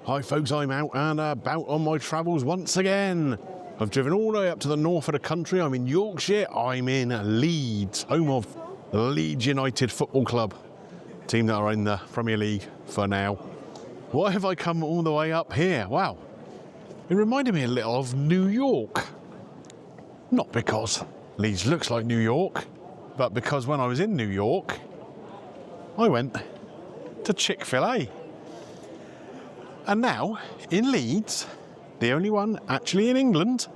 Hi folks, I'm out and about on my travels once again. I've driven all the way up to the north of the country. I'm in Yorkshire. I'm in Leeds, home of the Leeds United Football Club, team that are in the Premier League for now. Why have I come all the way up here? Wow, it reminded me a little of New York. Not because Leeds looks like New York, but because when I was in New York, I went to Chick-fil-A. And now, in Leeds, the only one actually in England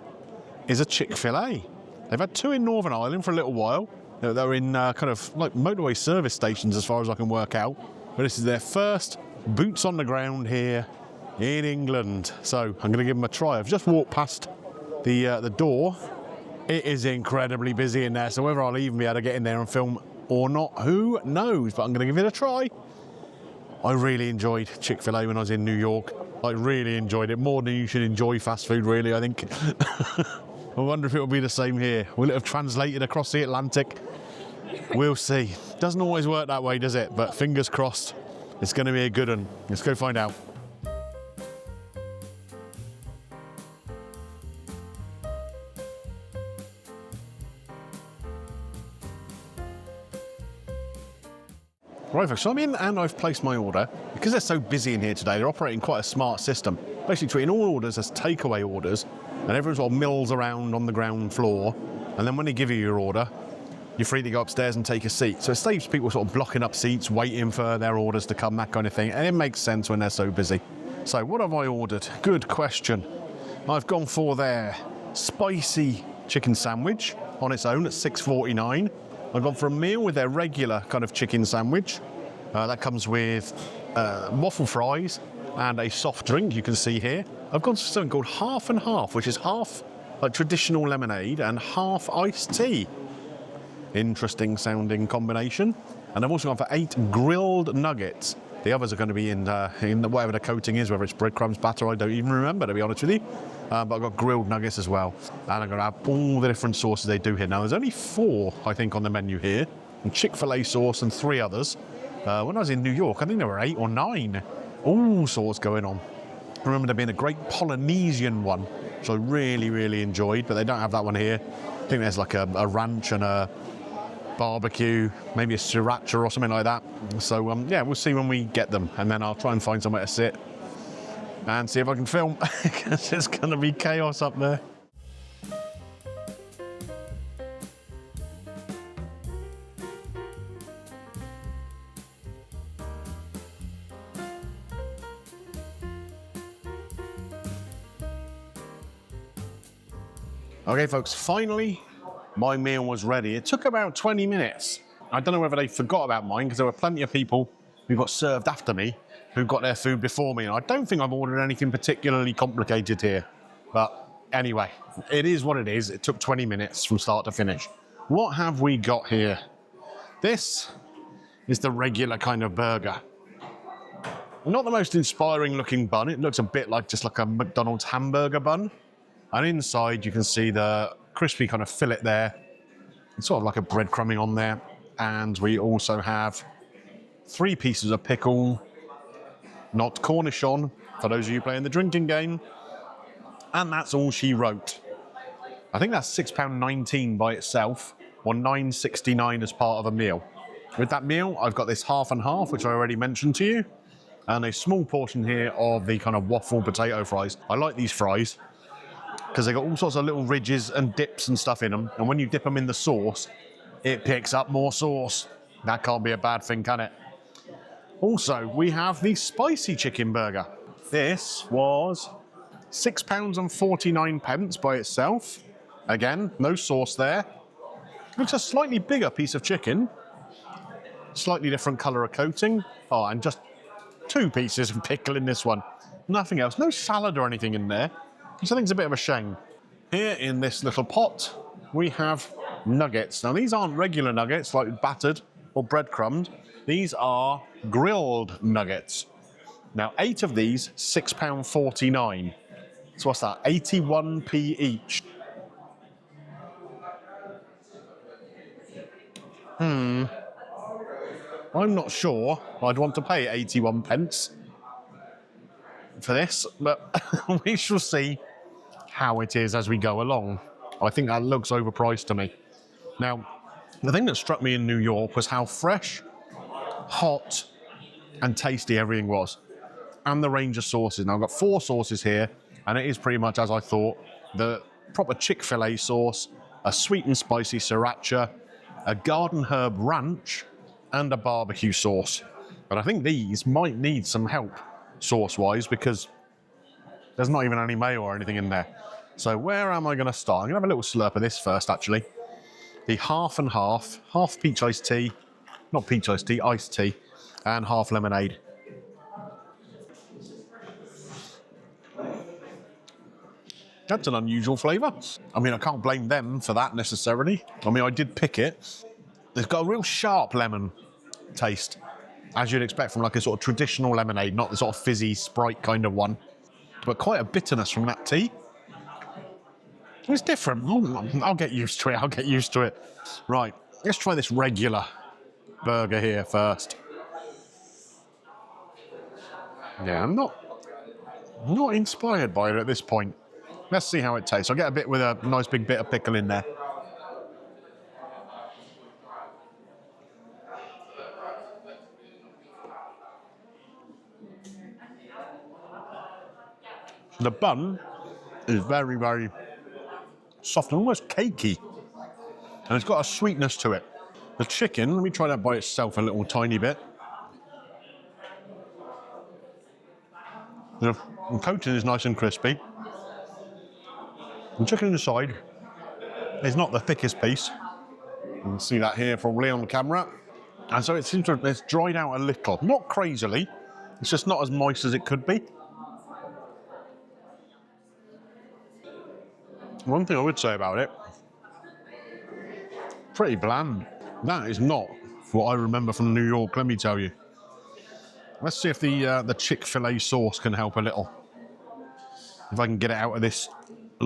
is a Chick-fil-A. They've had two in Northern Ireland for a little while. They're in kind of like motorway service stations as far as I can work out. But this is their first boots on the ground here in England. So I'm going to give them a try. I've just walked past the door. It is incredibly busy in there. So whether I'll even be able to get in there and film or not, who knows? But I'm going to give it a try. I really enjoyed Chick-fil-A when I was in New York. I really enjoyed it, more than you should enjoy fast food, really, I think. I wonder if it will be the same here. Will it have translated across the Atlantic? We'll see. Doesn't always work that way, does it? But fingers crossed, it's going to be a good one. Let's go find out. Right folks, so I'm in and I've placed my order. Because they're so busy in here today, they're operating quite a smart system. Basically treating all orders as takeaway orders, and everyone sort of mills around on the ground floor, and then when they give you your order, you're free to go upstairs and take a seat. So it saves people sort of blocking up seats, waiting for their orders to come, that kind of thing, and it makes sense when they're so busy. So what have I ordered? Good question. I've gone for their spicy chicken sandwich on its own at £6.49. I've gone for a meal with their regular kind of chicken sandwich. That comes with waffle fries and a soft drink, you can see here. I've gone for something called half and half, which is half like traditional lemonade and half iced tea. Interesting sounding combination. And I've also gone for 8 grilled nuggets. The others are going to be in whatever the coating is, whether it's breadcrumbs, batter, I don't even remember, to be honest with you. But I've got grilled nuggets as well. And I'm going to have all the different sauces they do here. Now, there's only 4, I think, on the menu here. And Chick-fil-A sauce and 3 others. When I was in New York, I think there were 8 or 9. All sorts going on. I remember there being a great Polynesian one, which I really, really enjoyed. But they don't have that one here. I think there's like a ranch and a barbecue, maybe a sriracha or something like that. So yeah, we'll see when we get them, and then I'll try and find somewhere to sit and see if I can film, because it's going to be chaos up there. Okay folks, finally my meal was ready. It took about 20 minutes. I don't know whether they forgot about mine, because there were plenty of people who got served after me who got their food before me. And I don't think I've ordered anything particularly complicated here. But anyway, it is what it is. It took 20 minutes from start to finish. What have we got here? This is the regular kind of burger. Not the most inspiring looking bun. It looks a bit like just like a McDonald's hamburger bun. And inside you can see the crispy kind of fillet there. It's sort of like a breadcrumbing on there. And we also have 3 pieces of pickle, not Cornichon, for those of you playing the drinking game. And that's all she wrote. I think that's £6.19 by itself, or £9.69 as part of a meal. With that meal, I've got this half and half, which I already mentioned to you, and a small portion here of the kind of waffle potato fries. I like these fries because they got all sorts of little ridges and dips and stuff in them, and when you dip them in the sauce, it picks up more sauce. That can't be a bad thing, can it? Also, we have the spicy chicken burger. This was £6.49 by itself. Again, no sauce there. It's a slightly bigger piece of chicken. Slightly different colour of coating. Oh, and just 2 pieces of pickle in this one. Nothing else. No salad or anything in there, which I think is a bit of a shame. Here in this little pot, we have nuggets. Now, these aren't regular nuggets, like battered or breadcrumbed. These are grilled nuggets. Now, 8 of these, £6.49. So what's that? 81p each. I'm not sure I'd want to pay 81 pence. for this, but we shall see how it is as we go along. I think that looks overpriced to me. Now, the thing that struck me in New York was how fresh, hot, and tasty everything was, and the range of sauces. Now, I've got 4 sauces here, and it is pretty much as I thought. The proper Chick-fil-A sauce, a sweet and spicy sriracha, a garden herb ranch, and a barbecue sauce. But I think these might need some help sauce-wise because there's not even any mayo or anything in there. So where am I going to start? I'm going to have a little slurp of this first, actually. The half and half peach iced tea, not peach iced tea, iced tea, and half lemonade. That's an unusual flavour. I mean, I can't blame them for that necessarily. I mean, I did pick it. It's got a real sharp lemon taste, as you'd expect from like a sort of traditional lemonade, not the sort of fizzy Sprite kind of one. But quite a bitterness from that tea. It's different. I'll get used to it. I'll get used to it. Right, let's try this regular burger here first. Yeah, I'm not inspired by it at this point. Let's see how it tastes. I'll get a bit with a nice big bit of pickle in there. The bun is very, very soft and almost cakey. And it's got a sweetness to it. The chicken, let me try that by itself a little tiny bit. The coating is nice and crispy. The chicken inside is not the thickest piece. You can see that here probably on the camera. And so it seems to it's dried out a little. Not crazily. It's just not as moist as it could be. One thing I would say about it, pretty bland. That is not what I remember from New York, let me tell you. Let's see if the Chick-fil-A sauce can help a little. If I can get it out of this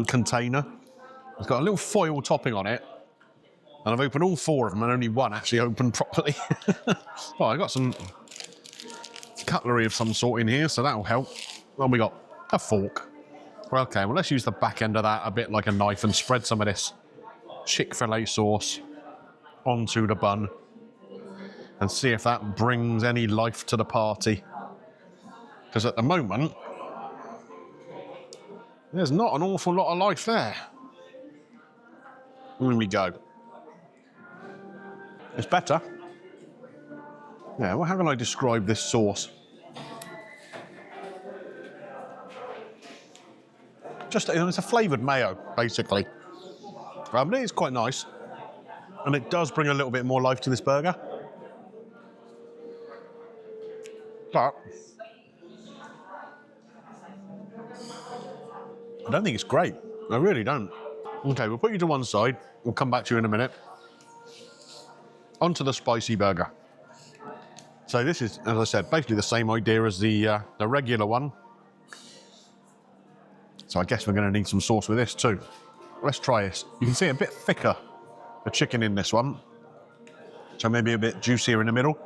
container. It's got a little foil topping on it. And I've opened all 4 of them and only one actually opened properly. Well, I got some cutlery of some sort in here, so that'll help. What have we got? A fork. Well, okay, well, let's use the back end of that a bit like a knife and spread some of this Chick-fil-A sauce onto the bun and see if that brings any life to the party. Because at the moment, there's not an awful lot of life there. In we go. It's better. Yeah, well, how can I describe this sauce? Just, it's a flavoured mayo, basically. But it is quite nice. And it does bring a little bit more life to this burger. But I don't think it's great. I really don't. Okay, we'll put you to one side. We'll come back to you in a minute. Onto the spicy burger. So this is, as I said, basically the same idea as the regular one. So I guess we're going to need some sauce with this too. Let's try this. You can see a bit thicker, the chicken in this one. So maybe a bit juicier in the middle.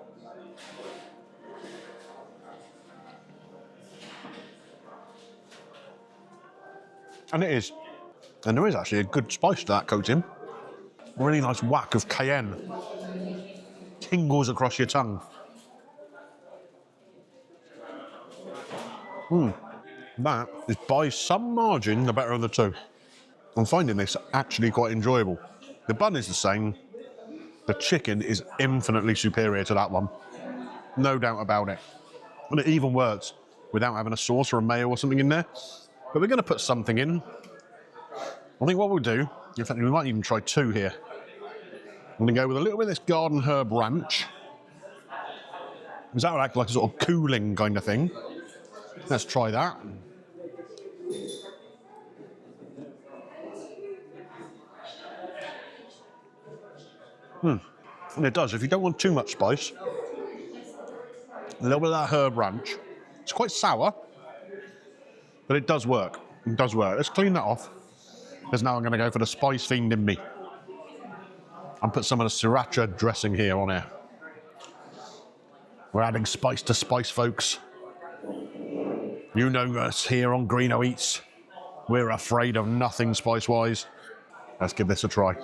And it is. And there is actually a good spice to that coating. A really nice whack of cayenne. Tingles across your tongue. That is by some margin the better of the two. I'm finding this actually quite enjoyable. The bun is the same. The chicken is infinitely superior to that one. No doubt about it. And it even works without having a sauce or a mayo or something in there. But we're going to put something in. I think what we'll do, in fact, we might even try 2 here. I'm going to go with a little bit of this garden herb ranch. Because that would act like a sort of cooling kind of thing. Let's try that. And it does. If you don't want too much spice, a little bit of that herb ranch. It's quite sour, but it does work. It does work. Let's clean that off. Because now I'm going to go for the spice fiend in me. And put some of the sriracha dressing here on here. We're adding spice to spice, folks. You know us here on Greeno Eats. We're afraid of nothing spice-wise. Let's give this a try.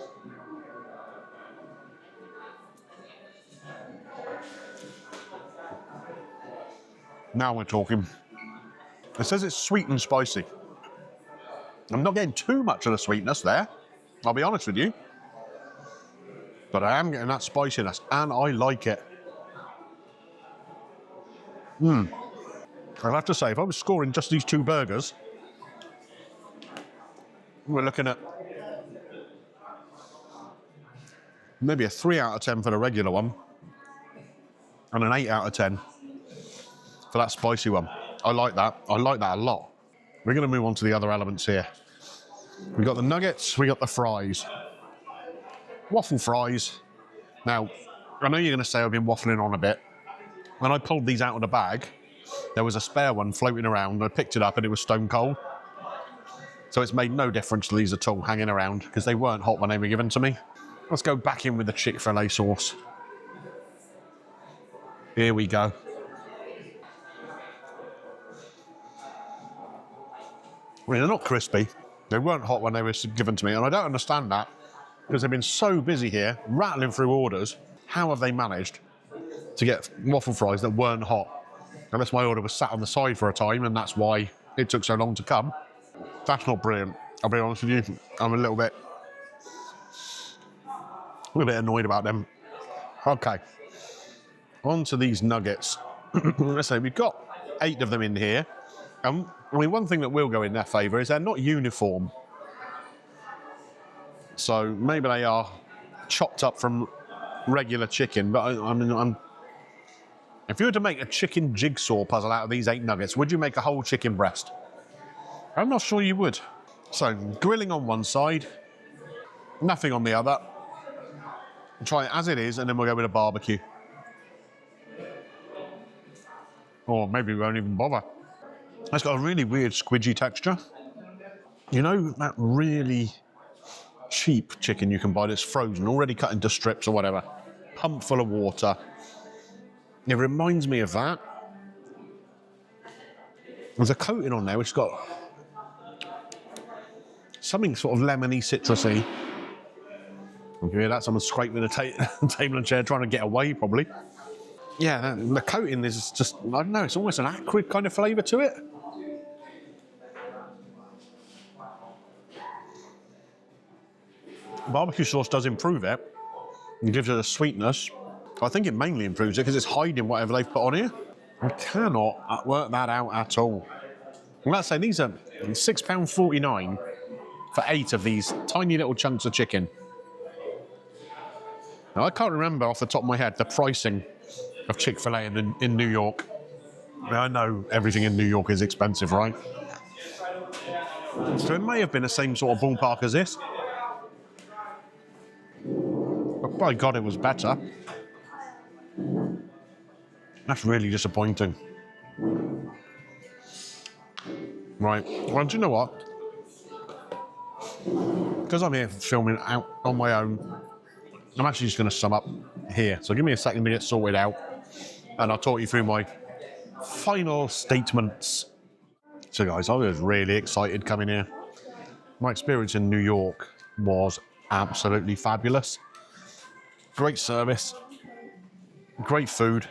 Now we're talking. It says it's sweet and spicy. I'm not getting too much of the sweetness there, I'll be honest with you. But I am getting that spiciness, and I like it. I'll have to say, if I was scoring just these two burgers, we're looking at maybe a 3 out of 10 for the regular one, and an 8 out of 10 for that spicy one. I like that. I like that a lot. We're going to move on to the other elements here. We got the nuggets, we got the fries. Waffle fries. Now, I know you're going to say I've been waffling on a bit. When I pulled these out of the bag, there was a spare one floating around. I picked it up and it was stone cold. So it's made no difference to these at all hanging around because they weren't hot when they were given to me. Let's go back in with the Chick-fil-A sauce. Here we go. I mean, they're not crispy. They weren't hot when they were given to me, and I don't understand that because they've been so busy here, rattling through orders. How have they managed to get waffle fries that weren't hot? Unless my order was sat on the side for a time, and that's why it took so long to come. That's not brilliant. I'll be honest with you. I'm a little bit annoyed about them. Okay, on to these nuggets. Let's say we've got 8 of them in here. I mean, one thing that will go in their favour is they're not uniform. So maybe they are chopped up from regular chicken, but I mean, if you were to make a chicken jigsaw puzzle out of these 8 nuggets, would you make a whole chicken breast? I'm not sure you would. So, grilling on one side, nothing on the other. Try it as it is, and then we'll go with a barbecue. Or maybe we won't even bother. It's got a really weird squidgy texture. You know that really cheap chicken you can buy that's frozen, already cut into strips or whatever, pumped full of water? It reminds me of that. There's a coating on there which has got something sort of lemony, citrusy. You hear that? Someone scraping the table and chair trying to get away, probably. Yeah, the coating is just, I don't know, it's almost an acrid kind of flavour to it. Barbecue sauce does improve it. It gives it a sweetness. I think it mainly improves it because it's hiding whatever they've put on here. I cannot work that out at all. Well, let's say these are £6.49 for 8 of these tiny little chunks of chicken. Now, I can't remember off the top of my head the pricing of Chick-fil-A in New York. I know everything in New York is expensive, right? So it may have been the same sort of ballpark as this. But by God, it was better. That's really disappointing. Right, well, do you know what? Because I'm here filming out on my own, I'm actually just going to sum up here. So give me a second to get sorted out, and I'll talk you through my final statements. So guys, I was really excited coming here. My experience in New York was absolutely fabulous. Great service, great food,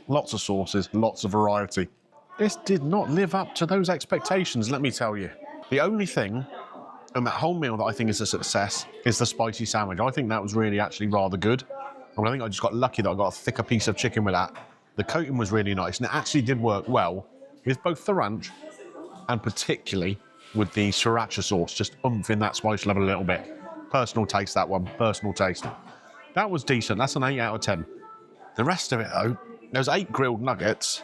lots of sauces, lots of variety. This did not live up to those expectations, let me tell you. The only thing in that whole meal that I think is a success is the spicy sandwich. I think that was really actually rather good. And I think I just got lucky that I got a thicker piece of chicken with that. The coating was really nice, and it actually did work well with both the ranch and particularly with the sriracha sauce, just umphing that spice level a little bit. Personal taste, that one, personal taste. That was decent, that's an 8 out of 10. The rest of it though, there's 8 grilled nuggets,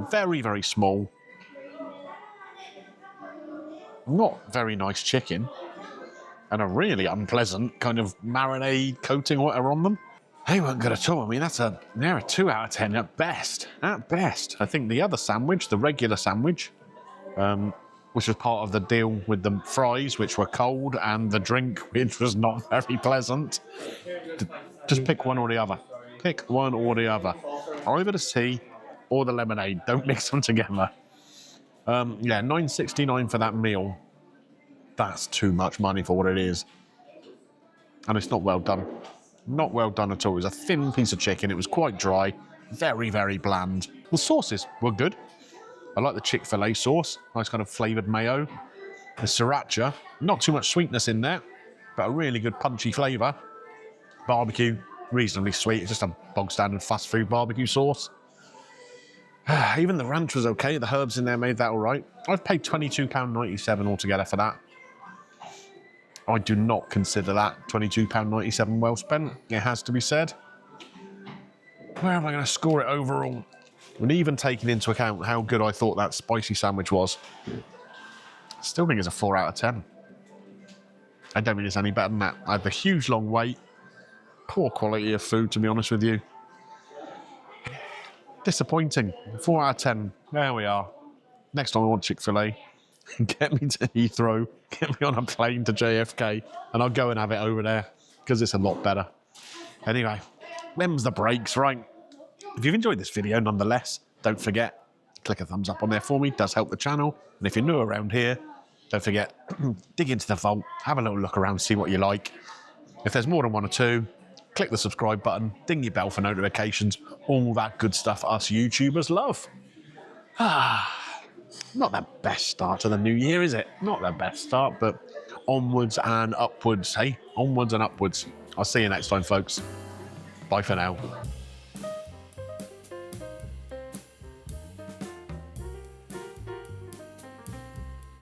very, very small. Not very nice chicken, and a really unpleasant kind of marinade coating or whatever on them. They weren't good at all. I mean, that's a 2 out of 10 at best. At best. I think the other sandwich, the regular sandwich, which was part of the deal with the fries, which were cold, and the drink, which was not very pleasant. Just pick one or the other. Pick one or the other. Either the tea or the lemonade. Don't mix them together. Yeah, $9.69 for that meal. That's too much money for what it is. And it's not well done. Not well done at all. It was a thin piece of chicken. It was quite dry. Very, very bland. The sauces were good. I like the Chick-fil-A sauce. Nice kind of flavoured mayo. The sriracha. Not too much sweetness in there, but a really good punchy flavour. Barbecue. Reasonably sweet. It's just a bog standard fast food barbecue sauce. Even the ranch was okay. The herbs in there made that all right. I've paid £22.97 altogether for that. I do not consider that £22.97 well spent. It has to be said. Where am I going to score it overall? And even taking into account how good I thought that spicy sandwich was, I still think it's a 4 out of 10. I don't think it's any better than that. I had a huge long wait. Poor quality of food, to be honest with you. Disappointing. 4 out of 10. There we are. Next time I want Chick-fil-A, get me to Heathrow, get me on a plane to JFK, and I'll go and have it over there, because it's a lot better. Anyway, them's the breaks, right? If you've enjoyed this video, nonetheless, don't forget, click a thumbs up on there for me. It does help the channel. And if you're new around here, don't forget, dig into the vault, have a little look around, see what you like. If there's more than one or two, click the subscribe button, ding your bell for notifications, all that good stuff us YouTubers love. Not the best start to the new year, is it? Not the best start, but onwards and upwards, hey? Onwards and upwards. I'll see you next time, folks. Bye for now.